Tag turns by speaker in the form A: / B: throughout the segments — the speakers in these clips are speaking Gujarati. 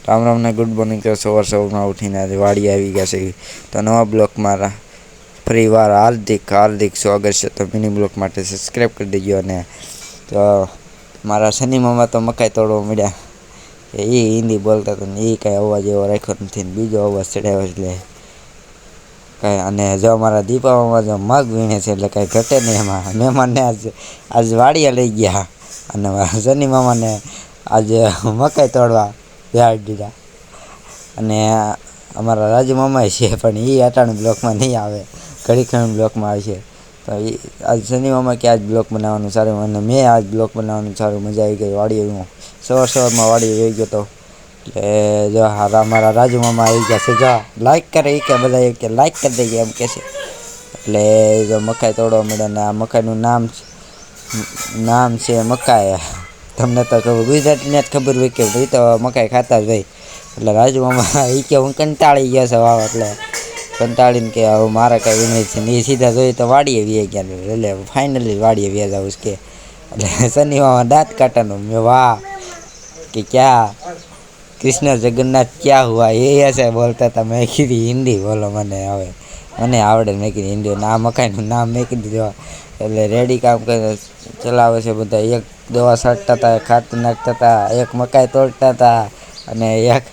A: રામ રામ ને ગુડ મોર્નિંગ. તો સવારમાં ઉઠીને આજે વાડી આવી ગયા છે. તો નવા બ્લોક મારા ફરીવાર હાર્દિક સ્વાગત છે. તો મિની બ્લોક માટે સબસ્ક્રાઈબ કરી દેજો. અને તો મારા શનિ મામા તો મકાઈ તોડવા મળ્યા. એ હિન્દી બોલતા હતા ને એ કાંઈ અવાજ એવો રાખ્યો નથી ને બીજો અવાજ ચડાવ્યો એટલે કાંઈ. અને જો અમારા દીપામાં જો મગ વીણે છે એટલે કાંઈ ઘટે નહીં એમાં. મહેમાનને આજ વાડીએ લઈ ગયા અને મારા શનિ મામાને આજે મકાઈ તોડવા બેહાડી દીધા. અને અમારા રાજુ મામા છે પણ એ અટાણું બ્લોકમાં નહીં આવે, ઘડી ખણ બ્લોકમાં આવે છે. તો એ આજ શનિ મામા કે આજ બ્લોક બનાવવાનું સારું, અને મેં આજ બ્લોક બનાવવાનું સારું. મજા આવી ગઈ વાડીએ. હું સવારમાં વાડીએ જઈ ગયો હતો એટલે જો અમારા રાજુ મામા આવી ગયા છે. જો લાઈક કરે એ કે બધા કે લાઈક કરી દઈએ એમ કે છે. એટલે જો મકાઈ તોડવા મળે. ને આ મકાઈનું નામ છે મકાઈ. તમને તો ખબર, ગુજરાતીને જ ખબર હોય કે ભાઈ તો મકાઈ ખાતા જ ભાઈ. એટલે રાજુ મામા એ કે હું કંટાળી ગયો છે વાવ. એટલે કંટાળીને કે હવે મારે કાંઈ વિનય છે ને એ સીધા જોઈએ તો વાડીએ વ્યા ગયા. એટલે ફાઇનલી વાડીએ વ્યા જાઉં કે. એટલે શનિ મામા દાંત કાઢવાનું. મેં વાહ કે ક્યાં કૃષ્ણ જગન્નાથ ક્યાં હુઆ એ ऐसे બોલતા હતા. મેં કીધી હિન્દી બોલો, મને આવડે. મેં કીધી હિન્દી. આ મકાઈનું નામ મેં કીધું. એટલે રેડી કામ કરે ચલાવે છે બધા. એક દવા છાંટતા હતા, એક ખાતર નાખતા હતા, એક મકાઈ તોડતા હતા અને એક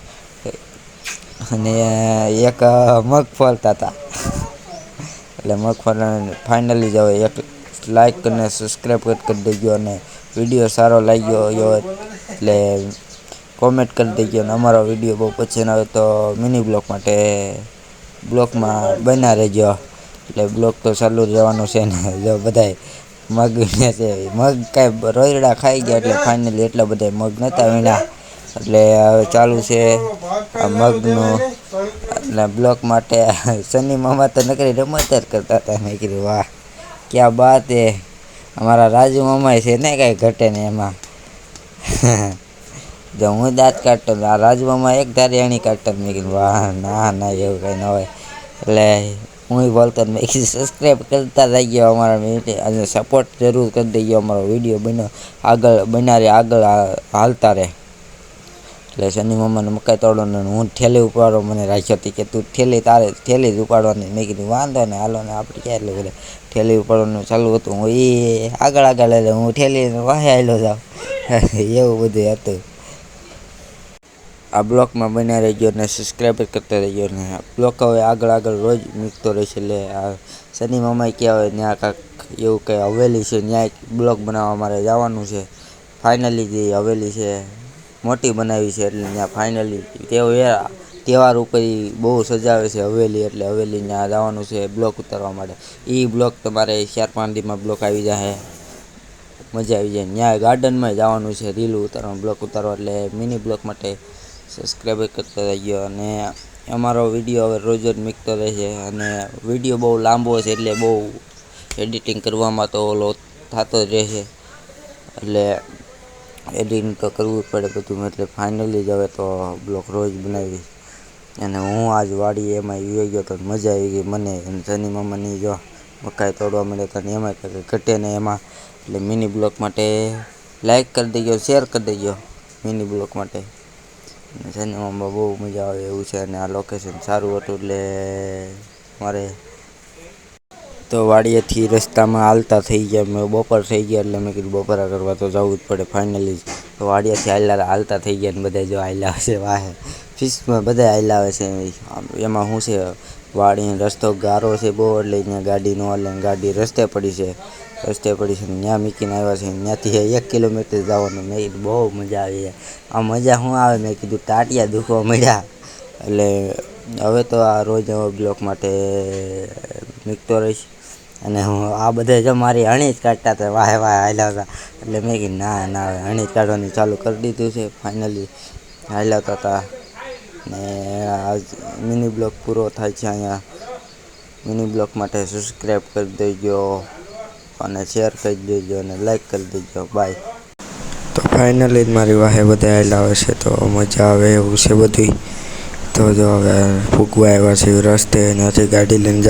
A: મગ ફોલતા હતા. એટલે મગફળી ફાઇનલી જાવ એક લાઈક અને સબસ્ક્રાઈબ કરી દેજો. અને વિડીયો સારો લાગ્યો હોય એટલે કોમેન્ટ કરી દેજો. અને અમારો વિડીયો બહુ પસંદ આવે તો મિની બ્લોક માટે બ્લોકમાં બના રહેજો. એટલે બ્લોક તો ચાલુ રહેવાનું છે ને. જો બધાય મગ વીણ્યા છે. મગ કાંઈ રોયડા ખાઈ ગયા એટલે ફાઇનલી એટલા બધા મગ નહોતા વીણ્યા. એટલે હવે ચાલુ છે આ મગનું. એટલે બ્લોક માટે શનિ મામા તો નકરી રમત જ કરતા હતા. મેં કીધું વાહ ક્યાં બાત હે. અમારા રાજુ મામા છે ને કાંઈ ઘટે ને એમાં. જો હું દાંત કાઢતો, આ રાજુ મામા એક ધારી અણી કાઢતા. મેં કીધું વાહ ના એવું કંઈ ન હોય. એટલે હું બોલતો મેં કીધું સબસ્ક્રાઈબ કરતા થઈ ગયો અમારા વિડીયો. અને સપોર્ટ જરૂર કરી દઈએ. અમારો વિડીયો આગળ હાલતા રહે. એટલે શનિ મામાને મકાઈ તોડવાનું. હું ઠેલી ઉપાડો મને રાખ્યો હતી કે તું ઠેલી જ ઉપાડવાની. મેં કીધું વાંધો ને હાલો ને, આપણે ક્યાં એટલું બધે ઠેલી ઉપાડવાનું ચાલુ હતું. હું એ આગળ લઈ હું ઠેલી વાહે આવેલો જાઉં. એવું બધું હતું. આ બ્લોકમાં બન્યા રહેજો ને સબસ્ક્રાઈબ કરતા રહેજો. ને બ્લોક હવે આગળ રોજ મૂકતો રહેશે. એટલે આ શનિ મામા ક્યાં હોય ત્યાં કાંઈક એવું કંઈ હવેલી છે, ત્યાં બ્લોક બનાવવા મારે જવાનું છે. ફાઇનલી જે હવેલી છે મોટી બનાવી છે એટલે ત્યાં ફાઇનલી તહેવાર ઉપર બહુ સજાવે છે હવેલી. એટલે હવેલી ત્યાં જવાનું છે બ્લોક ઉતારવા માટે. એ બ્લોક તમારે 4-5 દીમાં બ્લોક આવી જાય, મજા આવી જાય. ત્યાં ગાર્ડનમાં જવાનું છે રીલ ઉતારવા, બ્લોક ઉતારવા. એટલે મિની બ્લોક માટે સબસ્ક્રાઈબ કરતા થઈ ગયો. અને અમારો વિડીયો હવે રોજ મૂકતો રહેશે. અને વિડીયો બહુ લાંબો છે એટલે બહુ એડિટિંગ કરવામાં તો ઓલો થતો જ રહેશે. એટલે એડિટિંગ તો કરવું જ પડે બધું. એટલે ફાઇનલી જ હવે તો બ્લોગ રોજ બનાવી. અને હું આજ વાડી એમાં આવી ગયો તો મજા આવી ગઈ મને. અને શનિ મામાની જો મકાઈ તોડવા મળે તો એમાં કંઈ ઘટે ને એમાં. એટલે મિની બ્લોગ માટે લાઈક કરી દેજો, શેર કરી દેજો મિની બ્લોગ માટે. અને શનિ મામા બહુ મજા આવે એવું છે. અને આ લોકેશન સારું હતું એટલે મારે તો વાડીએથી રસ્તામાં હાલતા થઈ ગયા. મેં બપોર થઈ ગયા એટલે મેં કીધું બપોરા કરવા તો જવું જ પડે ફાઇનલી. તો વાડીએથી હાલતા થઈ ગયા. ને બધા જો હાલ્યા આવે છે વાહે ફિશમાં બધા હાલ્યા આવે છે. એમાં શું છે વાડીનો રસ્તો ગારો છે બહુ. એટલે ત્યાં ગાડી ન હાલે. ગાડી રસ્તે પડી છે ને ત્યાં મૂકીને આવ્યા છે. ત્યાંથી 1 કિલોમીટર જવાનું. મેં કીધું બહુ મજા આવી. આ મજા શું આવે, મેં કીધું ટાટિયા દુખવા મળ્યા. એટલે હવે તો આ રોજ બ્લોક માટે મૂકતો રહીશ. અને હું આ બધા જો મારી હણી જ કાઢતા હતા, વાહે હાલ્યા હતા. એટલે મેં કીધું ના હવે હણી જ કાઢવાની ચાલુ કરી દીધું છે. ફાઇનલી હાલ્યા હતા. ને આજ મિની બ્લોક પૂરો થાય છે અહીંયા. મિની બ્લોક માટે સબસ્ક્રાઈબ કરી દેજો અને શેર કરી દેજો અને લાઈક કરી દેજો. બાય. તો ફાઇનલી મારી વાહે બધા હાલ્યા આવે છે તો મજા આવે એવું છે બધી. તો જો હવે ફૂગવા આવ્યા છે રસ્તે. નથી ગાડી લઈને